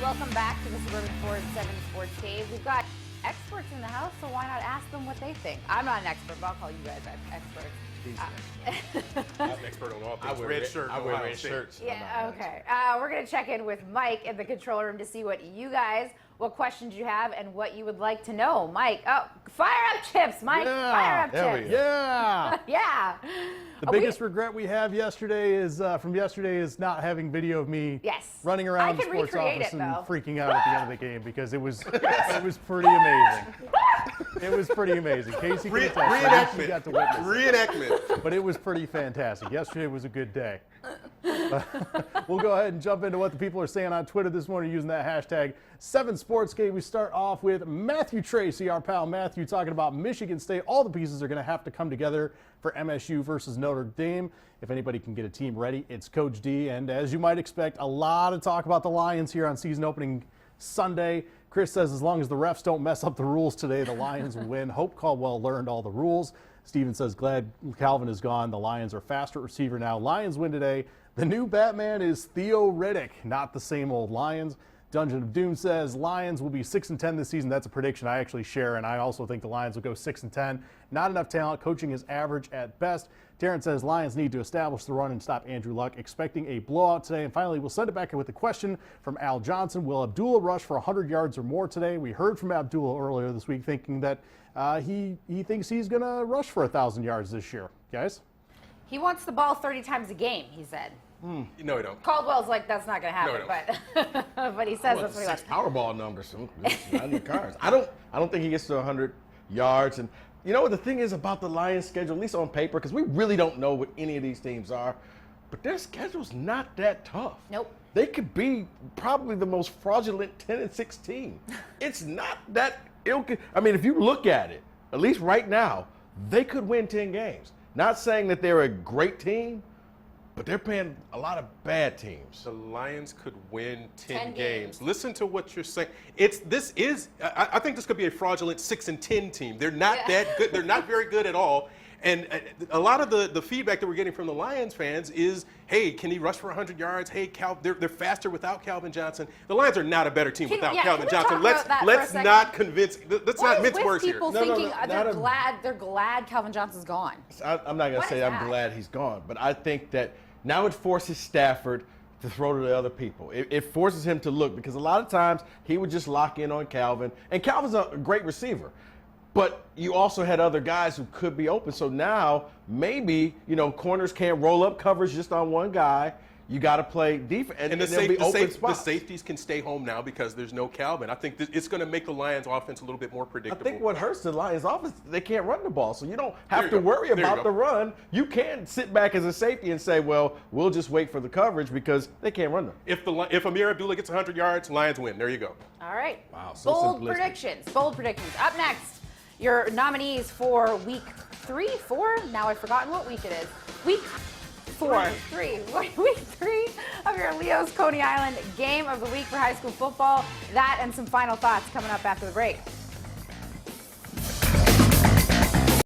Welcome back to the Suburban Ford 7 Sports Cave. We've got experts in the house, so why not ask them what they think? I'm not an expert, but I'll call you guys experts. I'm an expert on all things. I wear red shirts. Yeah, okay. We're going to check in with Mike in the control room to see what questions you have and what you would like to know. Mike, fire up chips, Mike. Yeah, fire up chips. Yeah. Yeah. The biggest regret we have from yesterday is not having video of me running around the sports office and freaking out at the end of the game because it was pretty amazing. It was pretty amazing. Kacie can attest. She got to witness it. Reenactment. But it was pretty fantastic. Yesterday was a good day. We'll go ahead and jump into what the people are saying on Twitter this morning using that hashtag 7SportsGate. We start off with Matthew Tracy, our pal Matthew, talking about Michigan State. All the pieces are going to have to come together for MSU versus Notre Dame. If anybody can get a team ready, it's Coach D. And as you might expect, a lot of talk about the Lions here on season opening Sunday. Chris says as long as the refs don't mess up the rules today, the Lions will win. Hope Caldwell learned all the rules. Steven says glad Calvin is gone. The Lions are faster at receiver now. Lions win today. The new Batman is Theo Riddick, not the same old Lions. Dungeon of Doom says Lions will be 6-10 this season. That's a prediction I actually share, and I also think the Lions will go 6-10. Not enough talent. Coaching is average at best. Terrence says Lions need to establish the run and stop Andrew Luck. Expecting a blowout today. And finally, we'll send it back in with a question from Al Johnson. Will Abdullah rush for 100 yards or more today? We heard from Abdullah earlier this week thinking that he thinks he's going to rush for 1,000 yards this year. Guys? He wants the ball 30 times a game, he said. No, he don't. Caldwell's like, that's not going to happen, but he says that's what he wants. Powerball numbers. Not in the cards. I don't think he gets to 100 yards. And you know what the thing is about the Lions' schedule, at least on paper, because we really don't know what any of these teams are, but their schedule's not that tough. Nope. They could be probably the most fraudulent 10-6 team. It's not that ill. I mean, if you look at it, at least right now, they could win 10 games. Not saying that they're a great team, but they're playing a lot of bad teams. The Lions could win 10 games. Listen to what you're saying. I think this could be a fraudulent 6-10 team. They're not that good. They're not very good at all. And a lot of the feedback that we're getting from the Lions fans is, hey, can he rush for 100 yards? Hey, they're faster without Calvin Johnson. The Lions are not a better team without Calvin Johnson. Let's not mince words here. People thinking they're glad Calvin Johnson's gone. I'm not going to say I'm glad he's gone, but I think that now it forces Stafford to throw to the other people. It forces him to look, because a lot of times he would just lock in on Calvin, and Calvin's a great receiver. But you also had other guys who could be open. So now maybe, corners can't roll up coverage just on one guy. You got to play defense, and there'll be open spots. The safeties can stay home now because there's no Calvin. I think it's going to make the Lions' offense a little bit more predictable. I think what hurts the Lions' offense, they can't run the ball. So you don't have to worry about the run. You can sit back as a safety and say, well, we'll just wait for the coverage because they can't run them. If Amir Abdullah gets 100 yards, Lions win. There you go. All right. Wow. So bold predictions. Up next, your nominees for week 4. Now I've forgotten what week it is. Week 3 of your Leo's Coney Island Game of the Week for high school football. That and some final thoughts coming up after the break.